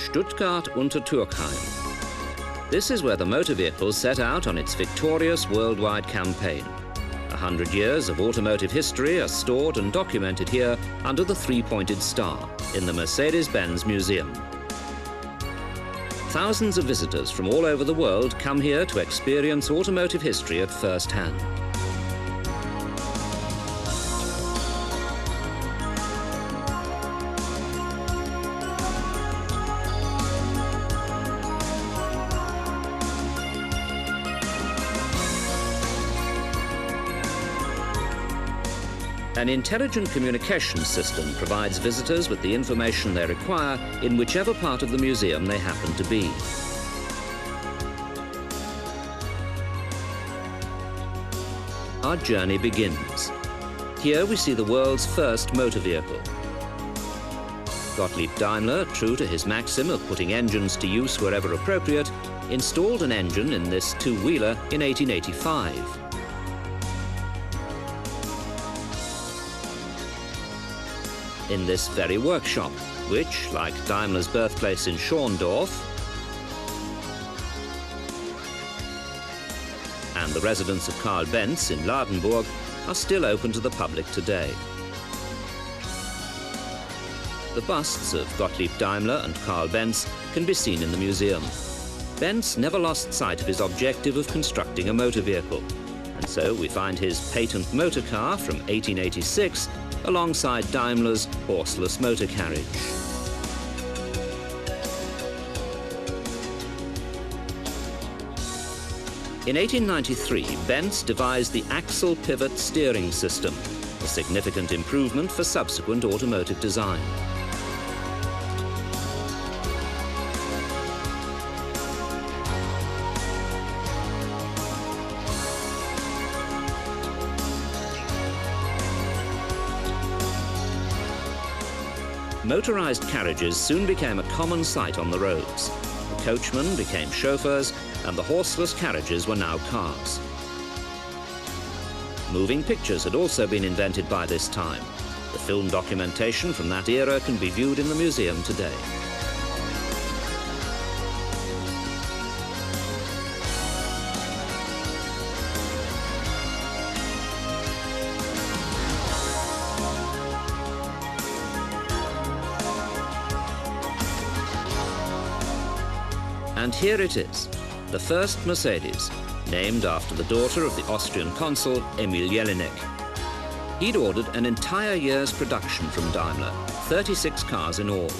Stuttgart unter Turkheim. This is where the motor vehicle set out on its victorious worldwide campaign. 100 years of automotive history are stored and documented here under the three-pointed star in the Mercedes-Benz Museum. Thousands of visitors from all over the world come here to experience automotive history at first hand. An intelligent communication system provides visitors with the information they require in whichever part of the museum they happen to be. Our journey begins. Here we see the world's first motor vehicle. Gottlieb Daimler, true to his maxim of putting engines to use wherever appropriate, installed an engine in this two-wheeler in 1885. In this very workshop, which, like Daimler's birthplace in Schorndorf and the residence of Karl Benz in Ladenburg, are still open to the public today. The busts of Gottlieb Daimler and Karl Benz can be seen in the museum. Benz never lost sight of his objective of constructing a motor vehicle, and so we find his patent motor car from 1886 alongside Daimler's horseless motor carriage. In 1893, Benz devised the axle pivot steering system, a significant improvement for subsequent automotive design. Motorized carriages soon became a common sight on the roads. The coachmen became chauffeurs, and the horseless carriages were now cars. Moving pictures had also been invented by this time. The film documentation from that era can be viewed in the museum today. And here it is, the first Mercedes, named after the daughter of the Austrian consul, Emil Jelinek. He'd ordered an entire year's production from Daimler, 36 cars in all.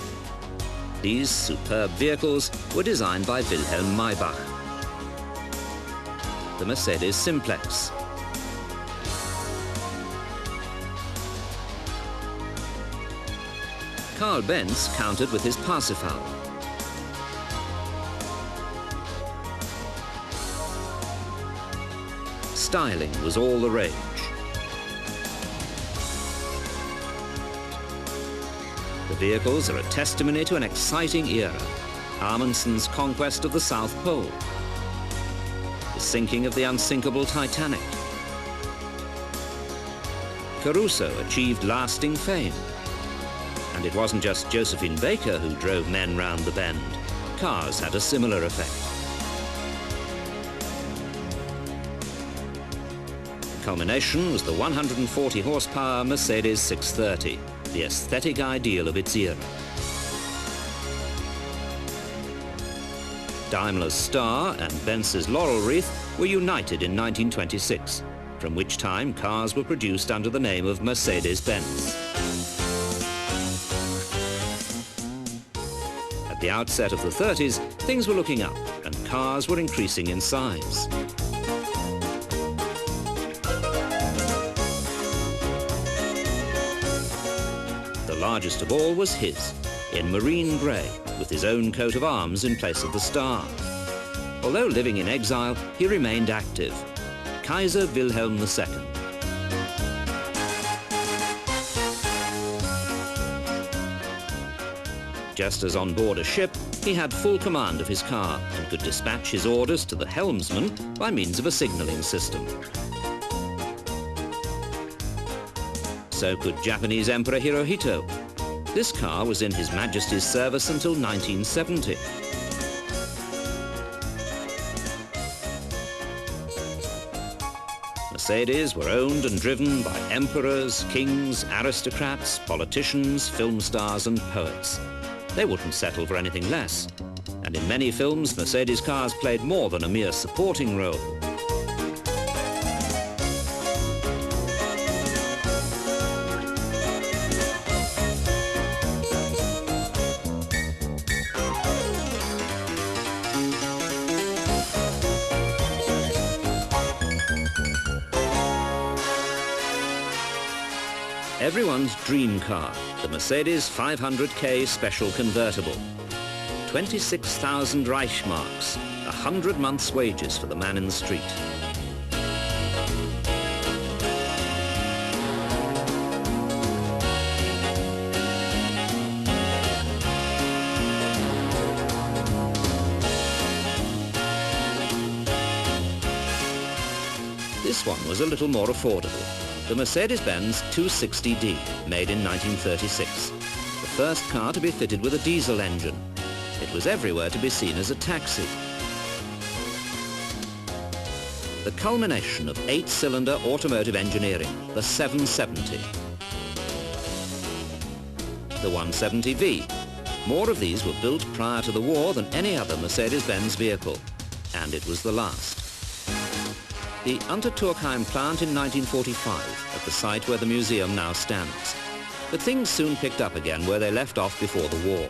These superb vehicles were designed by Wilhelm Maybach. The Mercedes Simplex. Karl Benz countered with his Parsifal. Styling was all the rage. The vehicles are a testimony to an exciting era. Amundsen's conquest of the South Pole, the sinking of the unsinkable Titanic. Caruso achieved lasting fame. And it wasn't just Josephine Baker who drove men round the bend. Cars had a similar effect. Culmination was the 140 horsepower Mercedes 630, the aesthetic ideal of its era. Daimler's star and Benz's laurel wreath were united in 1926, from which time cars were produced under the name of Mercedes-Benz. At the outset of the 30s, things were looking up and cars were increasing in size. The largest of all was his, in marine grey, with his own coat of arms in place of the star. Although living in exile, he remained active. Kaiser Wilhelm II. Just as on board a ship, he had full command of his car and could dispatch his orders to the helmsman by means of a signalling system. So could Japanese Emperor Hirohito. This car was in His Majesty's service until 1970. Mercedes were owned and driven by emperors, kings, aristocrats, politicians, film stars and poets. They wouldn't settle for anything less. And in many films, Mercedes cars played more than a mere supporting role. Everyone's dream car, the Mercedes 500K Special Convertible. 26,000 Reichsmarks, 100 months' wages for the man in the street. This one was a little more affordable. The Mercedes-Benz 260D, made in 1936. The first car to be fitted with a diesel engine. It was everywhere to be seen as a taxi. The culmination of 8-cylinder automotive engineering, the 770. The 170V. More of these were built prior to the war than any other Mercedes-Benz vehicle. And it was the last. The Unterturkheim plant in 1945, at the site where the museum now stands. But things soon picked up again where they left off before the war.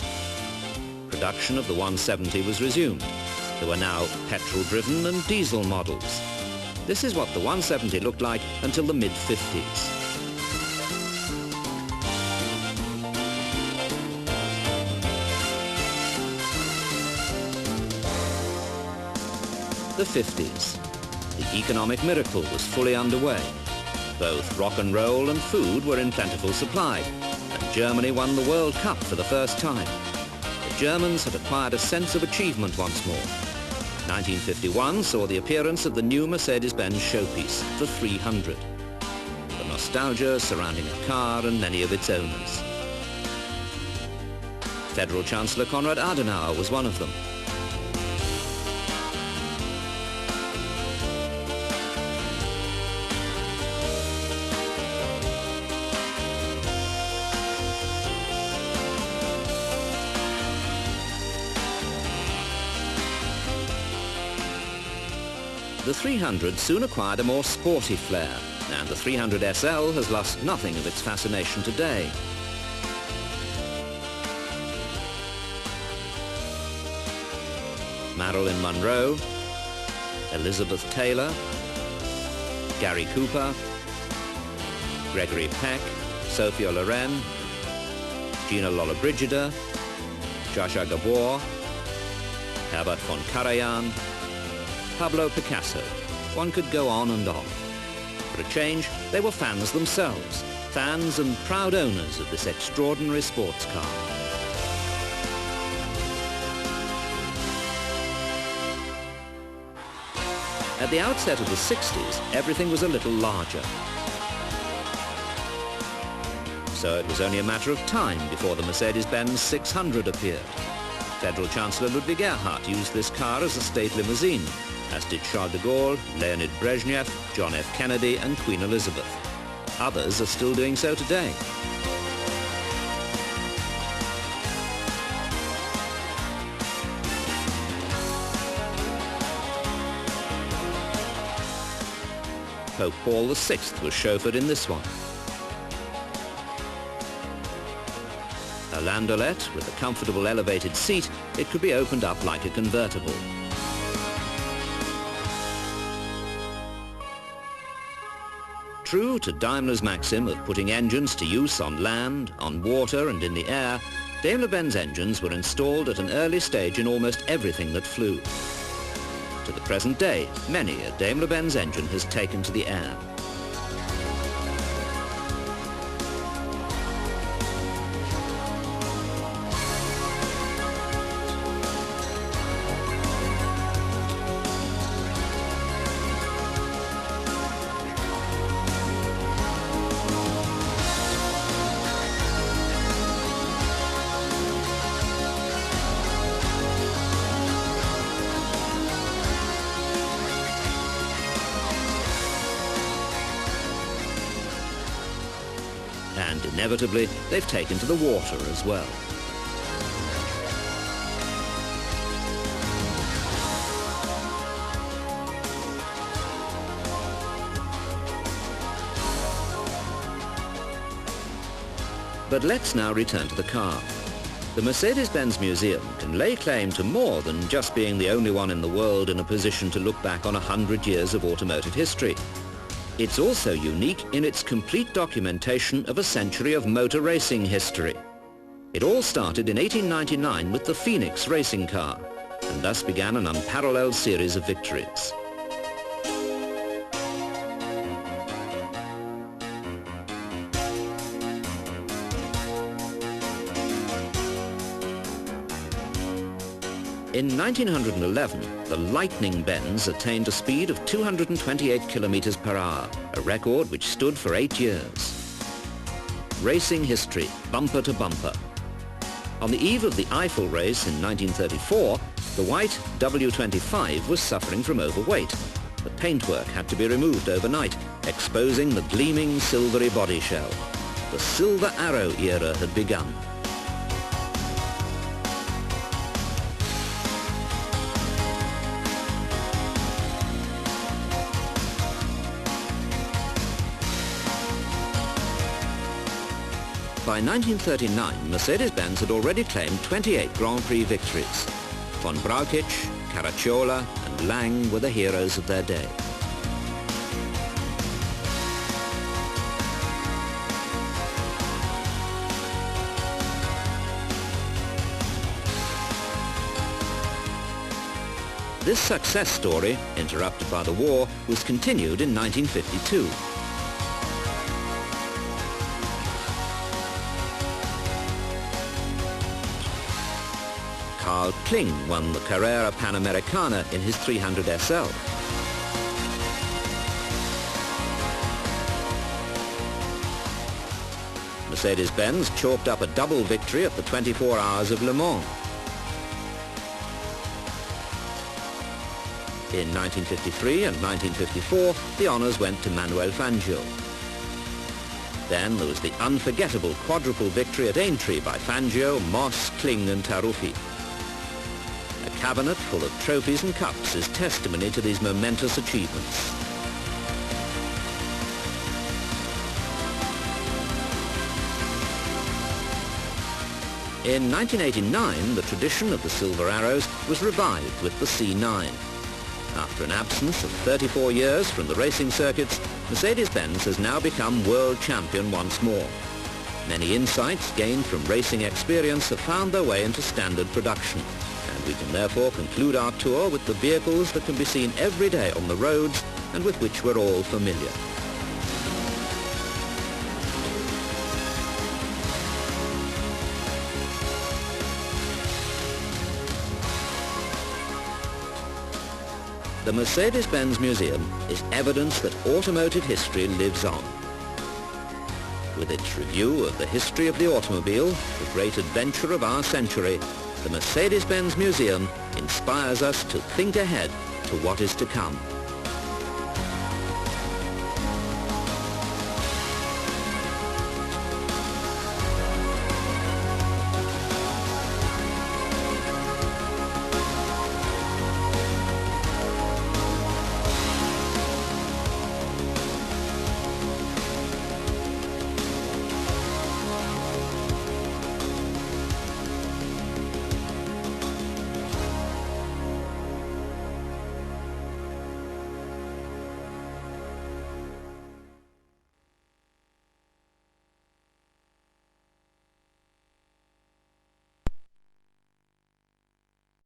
Production of the 170 was resumed. There were now petrol-driven and diesel models. This is what the 170 looked like until the mid-50s. The 50s. The economic miracle was fully underway. Both rock and roll and food were in plentiful supply, and Germany won the World Cup for the first time. The Germans had acquired a sense of achievement once more. 1951 saw the appearance of the new Mercedes-Benz showpiece, the 300. The nostalgia surrounding a car and many of its owners. Federal Chancellor Konrad Adenauer was one of them. The 300 soon acquired a more sporty flair, and the 300 SL has lost nothing of its fascination today. Marilyn Monroe, Elizabeth Taylor, Gary Cooper, Gregory Peck, Sophia Loren, Gina Lollobrigida, Jascha Gabor, Herbert von Karajan, Pablo Picasso. One could go on and on. For a change, they were fans themselves, fans and proud owners of this extraordinary sports car. At the outset of the 60s, everything was a little larger. So it was only a matter of time before the Mercedes-Benz 600 appeared. Federal Chancellor Ludwig Erhard used this car as a state limousine, as did Charles de Gaulle, Leonid Brezhnev, John F. Kennedy and Queen Elizabeth. Others are still doing so today. Pope Paul VI was chauffeured in this one. A landaulet with a comfortable elevated seat, it could be opened up like a convertible. True to Daimler's maxim of putting engines to use on land, on water and in the air, Daimler-Benz engines were installed at an early stage in almost everything that flew. To the present day, many a Daimler-Benz engine has taken to the air. inevitably they've taken to the water as well. But let's now return to the car. The Mercedes-Benz Museum can lay claim to more than just being the only one in the world in a position to look back on 100 years of automotive history. It's also unique in its complete documentation of a century of motor racing history. It all started in 1899 with the Phoenix racing car, and thus began an unparalleled series of victories. In 1911, the Lightning Benz attained a speed of 228 kilometers per hour, a record which stood for 8 years. Racing history, bumper to bumper. On the eve of the Eiffel race in 1934, the white W25 was suffering from overweight. The paintwork had to be removed overnight, exposing the gleaming silvery body shell. The Silver Arrow era had begun. By 1939, Mercedes-Benz had already claimed 28 Grand Prix victories. Von Brauchitsch, Caracciola and Lang were the heroes of their day. This success story, interrupted by the war, was continued in 1952. Carl Kling won the Carrera Panamericana in his 300 SL. Mercedes-Benz chalked up a double victory at the 24 Hours of Le Mans. In 1953 and 1954, the honours went to Manuel Fangio. Then there was the unforgettable quadruple victory at Aintree by Fangio, Moss, Kling and Taruffi. A cabinet full of trophies and cups is testimony to these momentous achievements. In 1989, the tradition of the Silver Arrows was revived with the C9. After an absence of 34 years from the racing circuits, Mercedes-Benz has now become world champion once more. Many insights gained from racing experience have found their way into standard production, and we can therefore conclude our tour with the vehicles that can be seen every day on the roads and with which we're all familiar. The Mercedes-Benz Museum is evidence that automotive history lives on. With its review of the history of the automobile, the great adventure of our century, the Mercedes-Benz Museum inspires us to think ahead to what is to come.